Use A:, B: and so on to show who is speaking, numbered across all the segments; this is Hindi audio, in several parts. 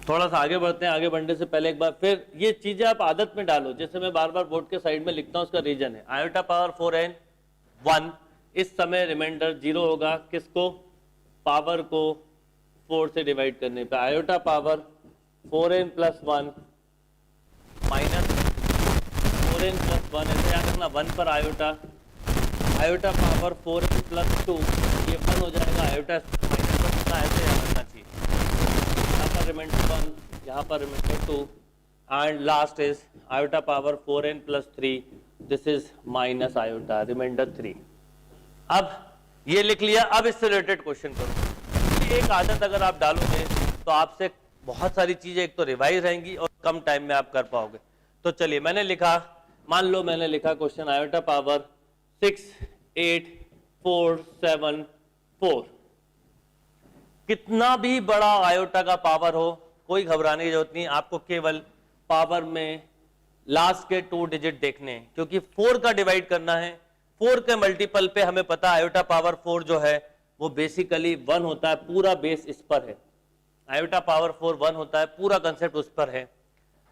A: थोड़ा सा आगे बढ़ते हैं। आगे बढ़ने से पहले एक बार फिर ये चीजें आप आदत में डालो। जैसे मैं बार बार बोर्ड के साइड में लिखता हूं, उसका रीजन है आयोटा पावर 4n 1। इस समय रिमाइंडर 0 होगा, किसको? पावर को 4 से डिवाइड करने पे। Iota power 4n plus 1 minus 4n plus 1, ऐसे याद रखना 1 पर iota. Iota power 4n plus 2 ये 1 हो जाएगा, आयोटा माइनस 1 होता है, ऐसे याद रखना चाहिए। यहाँ पर रिमाइंडर 1, यहाँ पर remainder 2 and last is iota power 4n plus 3, this is minus iota remainder 3। अब ये लिख लिया। अब इससे रिलेटेड क्वेश्चन करो। एक आदत अगर आप डालोगे तो आपसे बहुत सारी चीजें एक तो रिवाइज रहेंगी और कम टाइम में आप कर पाओगे। तो चलिए मैंने लिखा, मान लो मैंने लिखा क्वेश्चन आयोटा पावर 6 8 4 7 4। कितना भी बड़ा आयोटा का पावर हो, कोई घबराने की जरूरत नहीं, आपको केवल पावर में लास्ट के 2 डिजिट देखने हैं, क्योंकि 4 का डिवाइड करना है। 4 के मल्टीपल पे हमें पता आयोटा पावर 4 जो है वो बेसिकली 1 होता है, पूरा बेस इस पर है। आयोटा पावर 4 1 होता है, पूरा कंसेप्ट उस पर है।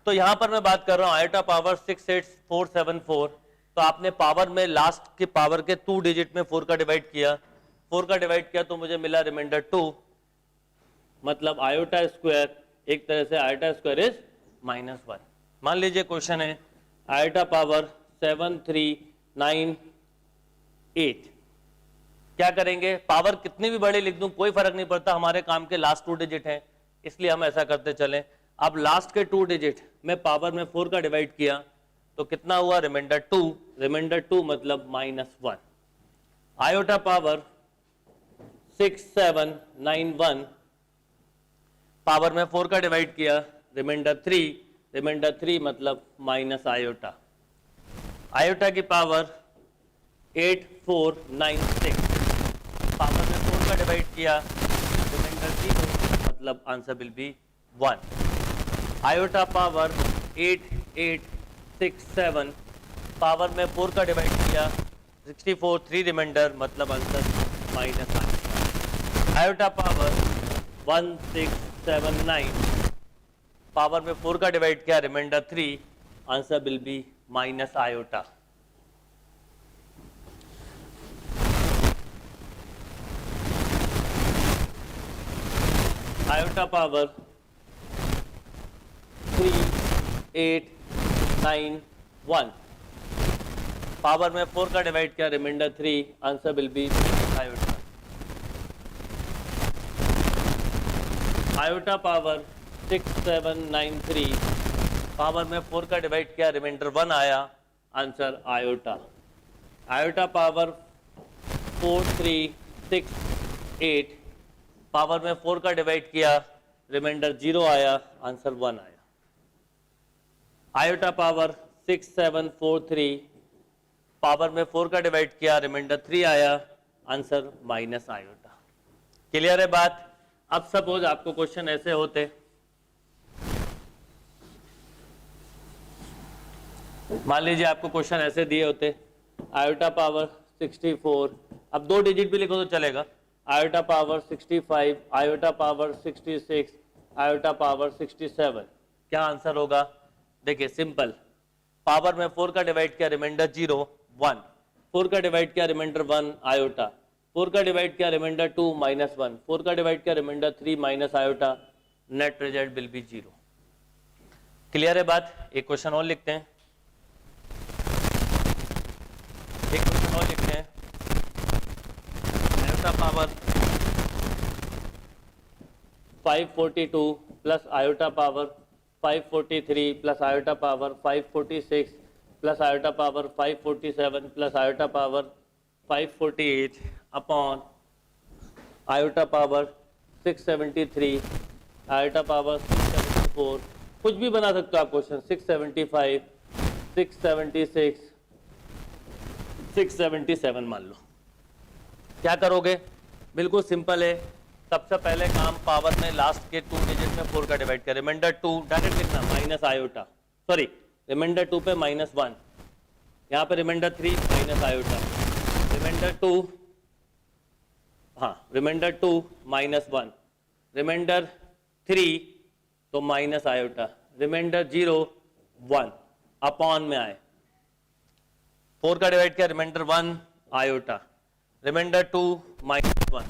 A: तो यहां पर मैं बात कर रहा हूं आयोटा पावर 6 8 4 7 4। तो आपने पावर में लास्ट के पावर के 2 डिजिट में 4 का डिवाइड किया, 4 का डिवाइड किया तो मुझे मिला रिमाइंडर 2, मतलब आयोटा स्क्वायर, एक तरह से आयोटा स्क्वायर इज -1। मान लीजिए क्वेश्चन है आयोटा पावर 7 3 9 8। क्या करेंगे? पावर कितनी भी बड़ी लिख दूं कोई फर्क नहीं पड़ता, हमारे काम के लास्ट 2 डिजिट हैं, इसलिए हम ऐसा करते चलें। अब लास्ट के 2 डिजिट में पावर में 4 का डिवाइड किया तो कितना हुआ? रिमाइंडर 2, रिमाइंडर 2 मतलब -1। आयोटा पावर 6 7 9 1, पावर में 4 का डिवाइड किया, रिमाइंडर 3, रिमाइंडर 3 मतलब माइनस आयोटा। आयोटा की पावर 8 4 9 6, पावर में 4 का डिवाइड किया, रिमाइंडर 0 मतलब answer will B 1। Iota power 8 8 6 7, power में 4 का डिवाइड किया, 64 3 रिमाइंडर मतलब आंसर -1। आयोटा पावर 1 6 7 9, पावर में 4 का डिवाइड किया, remainder 3, answer will be minus iota. Iota power 3 8 9 1, power में 4 का डिवाइड किया, remainder 3, answer will be iota. Iota power 6 7 9 3, power में 4 का डिवाइड किया, रिमाइंडर 1 आया, answer iota. Iota power 4 3 6 8, power में 4 का डिवाइड किया, रिमाइंडर 0 आया, आंसर 1 आया। आयोटा पावर 6 7 4 3, पावर में 4 का डिवाइड किया, रिमाइंडर 3 आया, आंसर माइनस आयोटा। क्लियर है बात? अब सपोज आपको क्वेश्चन ऐसे होते, मान लीजिए आपको क्वेश्चन ऐसे दिए होते, आयोटा पावर 64, अब 2 डिजिट भी लिखो तो चलेगा, iota power 65, iota power 66, iota power 67, क्या आंसर होगा? देखिए सिंपल, पावर में 4 का डिवाइड किया, रिमाइंडर 0 1, 4 का डिवाइड किया, रिमाइंडर 1 आयोटा, 4 का डिवाइड किया, रिमाइंडर 2 -1, 4 का डिवाइड किया, remainder 3 minus iota, net result will be 0। Clear है बात? एक क्वेश्चन और लिखते हैं, एक क्वेश्चन और लिखते हैं। Iota power 542 plus iota power 543 plus iota power 546 plus iota power 547 plus iota power 548 upon iota power 673, iota power 674, कुछ भी बना सकते हो आप क्वेश्चन, 675 676 677 मान लो। क्या करोगे? बिल्कुल सिंपल है, सबसे पहले काम पावर में लास्ट के 2 डिजिट में 4 का डिवाइड कर, रिमाइंडर 2 डायरेक्ट लिखना माइनस आयोटा, सॉरी रिमाइंडर 2 पे -1, यहाँ पे रिमाइंडर 3 माइनस आयोटा, रिमाइंडर 2, हाँ रिमाइंडर 2 -1, रिमाइंडर 3, तो माइनस आयोटा, रिमाइंडर 0 1 अपॉन में आए, 4 का डिवाइड किया, remainder 1 iota, remainder 2 minus 1,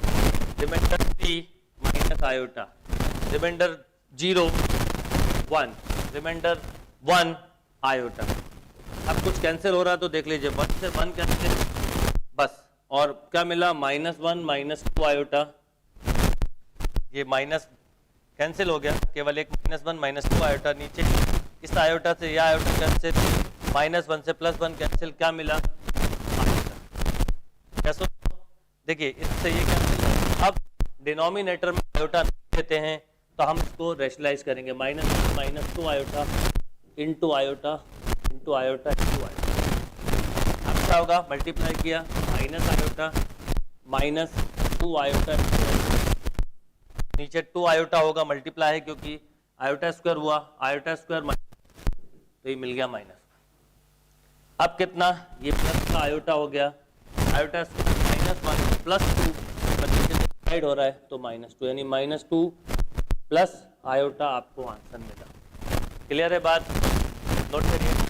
A: remainder 3 minus iota, remainder 0 1, remainder 1 iota. अब कुछ कैंसिल हो रहा है तो देख लीजिए, 1 से 1 कैंसिल, बस, और क्या मिला, -1 -2 आयोटा, ये माइनस कैंसिल हो गया, केवल एक -1 -2 आयोटा, नीचे इस आयोटा से यह आयोटा कैंसिल, -1 से +1 कैंसिल, क्या मिला, आयोटा। कैसे, देखिए इससे ये कैंसिल। अब डिनोमिनेटर में आयोटा देते हैं तो हम इसको रेशनलाइज करेंगे, -1 -2 iota into iota into iota into iota. अब क्या होगा, मल्टीप्लाई किया, माइनस आयोटा -2 आयोटा, नीचे 2 आयोटा होगा, मल्टीप्लाई है क्योंकि आयोटा स्क्वायर हुआ, आयोटा स्क्वायर तो ये मिल गया माइनस। अब कितना, ये प्लस का आयोटा हो गया, आयोटा स्क्वायर -1 +2 डिवाइड हो रहा है तो -2, यानी -2 प्लस आयोटा आपको आंसर मिला। क्लियर है बात, नोट करिए।